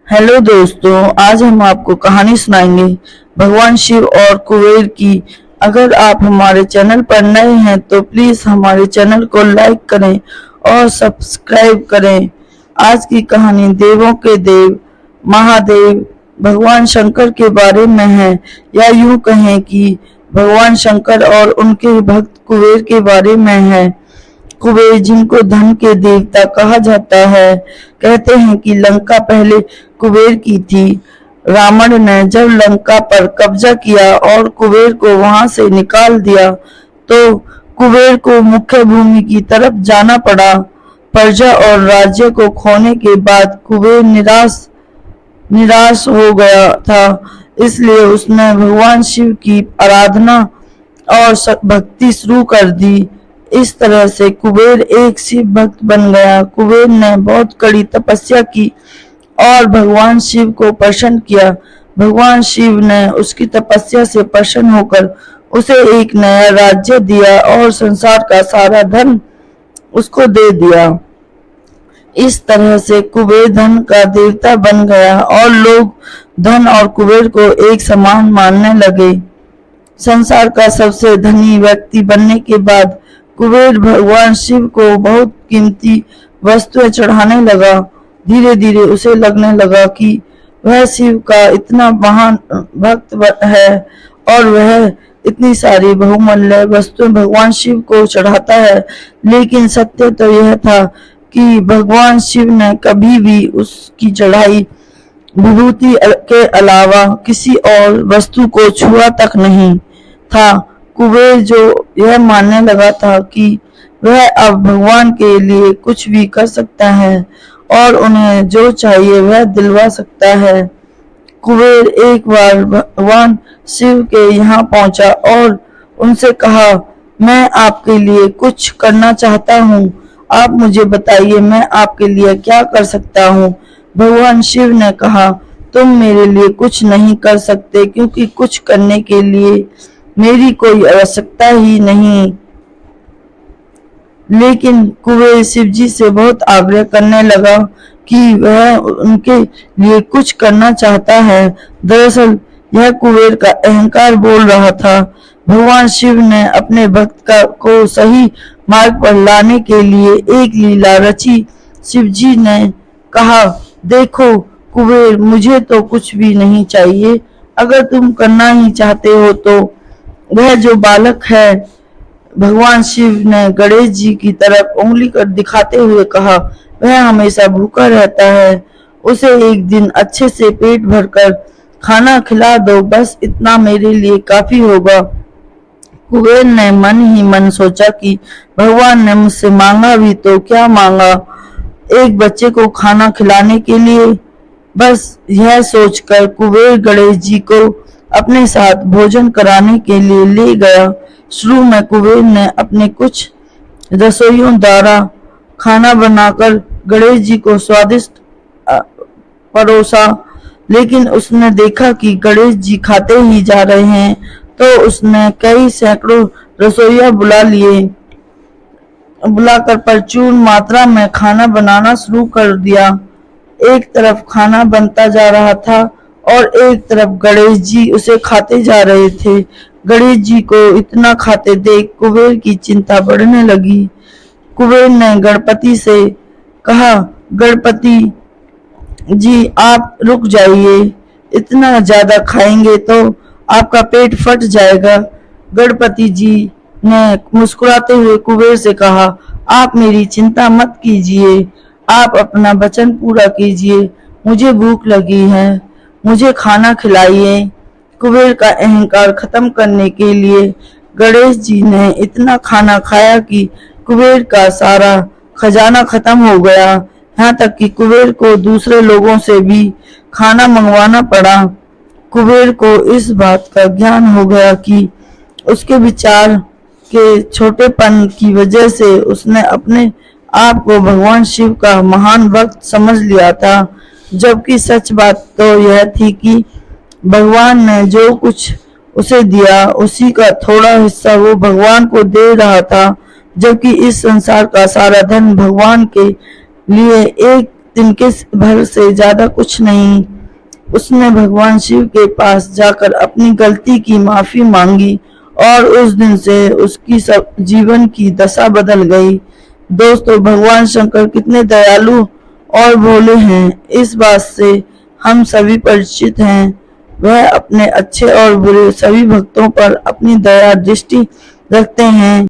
Hello दोस्तों, आज हम आपको कहानी सुनाएंगे भगवान शिव और कुबेर की। अगर आप हमारे चैनल पर नए हैं तो प्लीज हमारे चैनल को लाइक करें और सब्सक्राइब करें। आज की कहानी देवों के देव महादेव भगवान शंकर के बारे में है, या यूं कहें कि भगवान शंकर और उनके भक्त कुबेर के बारे में है। कुबेर, जिनको धन के देवता कहा जाता है, कहते हैं कि लंका पहले कुबेर की थी। रावण ने जब लंका पर कब्जा किया और कुबेर को वहां से निकाल दिया तो कुबेर को मुख्य भूमि की तरफ जाना पड़ा। प्रजा और राज्य को खोने के बाद कुबेर निराश हो गया था, इसलिए उसने भगवान शिव की आराधना और भक्ति शुरू कर दी। इस तरह से कुबेर एक शिव भक्त बन गया। कुबेर ने बहुत कड़ी तपस्या की और भगवान शिव को प्रसन्न किया। भगवान शिव ने उसकी तपस्या से प्रसन्न होकर उसे एक नया राज्य दिया और संसार का सारा धन उसको दे दिया। इस तरह से कुबेर धन का देवता बन गया और लोग धन और कुबेर को एक समान मानने लगे। संसार का सबसे धनी व्यक्ति बनने के बाद कुबेर भगवान शिव को बहुत कीमती वस्तुएं चढ़ाने लगा। धीरे धीरे उसे लगने लगा कि वह शिव का इतना महान भक्त है और वह इतनी सारी बहुमूल्य वस्तुएं भगवान शिव को चढ़ाता है। लेकिन सत्य तो यह था कि भगवान शिव ने कभी भी उसकी चढ़ाई विभूति के अलावा किसी और वस्तु को छुआ तक नहीं था। कुबेर जो यह मानने लगा था कि वह अब भगवान के लिए कुछ भी कर सकता है और उन्हें जो चाहिए वह दिलवा सकता है। कुबेर एक बार भगवान शिव के यहाँ पहुंचा और उनसे कहा, मैं आपके लिए कुछ करना चाहता हूँ, आप मुझे बताइए मैं आपके लिए क्या कर सकता हूँ। भगवान शिव ने कहा, तुम मेरे लिए कुछ नहीं कर सकते, क्योंकि कुछ करने के लिए मेरी कोई आवश्यकता ही नहीं। लेकिन कुबेर शिव जी से बहुत आग्रह करने लगा कि वह उनके लिए कुछ करना चाहता है। दरअसल यह कुबेर का अहंकार बोल रहा था। भगवान शिव ने अपने भक्त को सही मार्ग पर लाने के लिए एक लीला रची। शिव जी ने कहा, देखो कुबेर, मुझे तो कुछ भी नहीं चाहिए। अगर तुम करना ही चाहते हो तो वह जो बालक है, भगवान शिव ने गणेश जी की तरफ उंगली कर दिखाते हुए कहा, वह हमेशा भूखा रहता है, उसे एक दिन अच्छे से पेट भरकर खाना खिला दो, बस इतना मेरे लिए काफी होगा। कुबेर ने मन ही मन सोचा कि भगवान ने मुझसे मांगा भी तो क्या मांगा, एक बच्चे को खाना खिलाने के लिए। बस यह सोचकर कुबेर गणेश जी को अपने साथ भोजन कराने के लिए ले गया। शुरू में कुबेर ने अपने कुछ रसोइयों द्वारा खाना बनाकर गणेश जी को स्वादिष्ट परोसा, लेकिन उसने देखा कि गणेश जी खाते ही जा रहे हैं, तो उसने कई सैकड़ों रसोइया बुलाकर प्रचुर मात्रा में खाना बनाना शुरू कर दिया। एक तरफ खाना बनता जा रहा था और एक तरफ गणेश जी उसे खाते जा रहे थे। गणेश जी को इतना खाते देख कुबेर की चिंता बढ़ने लगी। कुबेर ने गणपति से कहा, गणपति जी आप रुक जाइए, इतना ज्यादा खाएंगे तो आपका पेट फट जाएगा। गणपति जी ने मुस्कुराते हुए कुबेर से कहा, आप मेरी चिंता मत कीजिए, आप अपना वचन पूरा कीजिए, मुझे भूख लगी है, मुझे खाना खिलाइए। कुबेर का अहंकार खत्म करने के लिए गणेश जी ने इतना खाना खाया कि कुबेर का सारा खजाना खत्म हो गया। यहाँ तक कि कुबेर को दूसरे लोगों से भी खाना मंगवाना पड़ा। कुबेर को इस बात का ज्ञान हो गया कि उसके विचार के छोटेपन की वजह से उसने अपने आप को भगवान शिव का महान भक्त समझ लिया था, जबकि सच बात तो यह थी कि भगवान ने जो कुछ उसे दिया उसी का थोड़ा हिस्सा वो भगवान को दे रहा था, जबकि इस संसार का सारा धन भगवान के लिए एक तिनके भर से ज्यादा कुछ नहीं। उसने भगवान शिव के पास जाकर अपनी गलती की माफी मांगी और उस दिन से उसकी सब जीवन की दशा बदल गई। दोस्तों, भगवान शंकर कितने दयालु और भोले हैं, इस बात से हम सभी परिचित हैं। वह अपने अच्छे और बुरे सभी भक्तों पर अपनी दया दृष्टि रखते हैं।